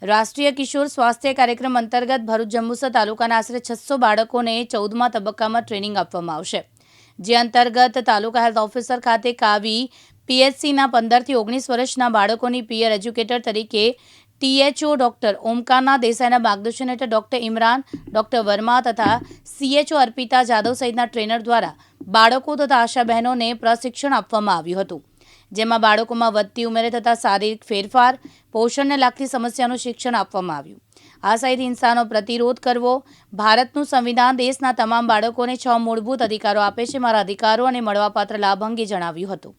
રાષ્ટ્રીય કિશોર સ્વાસ્થ્ય કાર્યક્રમ અંતર્ગત ભરૂચ જંબુસર તાલુકાના આશરે 600 બાળકોને 14મા તબક્કામાં ટ્રેનિંગ આપવામાં આવશે, જે અંતર્ગત તાલુકા હેલ્થ ઓફિસર ખાતે કાવી પીએચસીના 15 થી 19 વર્ષના બાળકોની પીયર એજ્યુકેટર તરીકે ટીએચઓ ડોક્ટર ઓમકારના દેસાઈના માર્ગદર્શન હેઠળ ડોક્ટર ઇમરાન, ડોક્ટર વર્મા તથા સીએચઓ અર્પિતા જાદવ સહિતના ટ્રેનર દ્વારા બાળકો તથા આશા બહેનોને પ્રશિક્ષણ આપવામાં આવ્યું હતું, જેમાં બાળકોમાં વધતી ઉંમરે થતા શારીરિક ફેરફાર, પોષણને લગતી સમસ્યાનું શિક્ષણ આપવામાં આવ્યું. આ સહિત હિંસાનો પ્રતિરોધ કરવો. ભારતનું સંવિધાન દેશના તમામ બાળકોને 6 મૂળભૂત અધિકારો આપે છે. મારા અધિકારો અને મળવાપાત્ર લાભ અંગે જણાવ્યું હતું.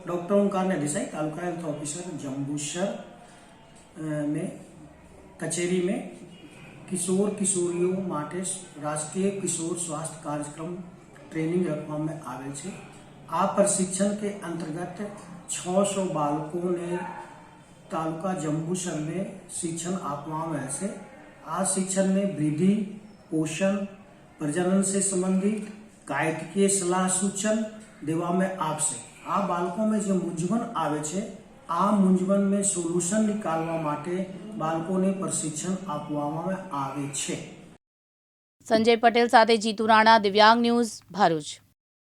Doctor Omkar Desai taluka health officer Jambusar में कचेरी में किशोर किशोरीओ माटे राष्ट्रीय किशोर स्वास्थ्य कार्यक्रम ट्रेनिंग रखवामां आवेल छे। आ प्रशिक्षण के अंतर्गत 600 बाळकों ने तालुका जंबूसर में शिक्षण आपवामां आवशे। आ शिक्षण में वृद्धि, पोषण, प्रजनन से संबंधित कायदीकीय सलाह सूचन देवामां आवशे। आ बाळकों में जो मूंझवण आवे छे आ मूंझवण में सोल्यूशन निकालवा माटे बाळकोने प्रशिक्षण आपवामां आवे छे। संजय पटेल साथे जीतू राणा, दिव्यांग न्यूज, भरूच।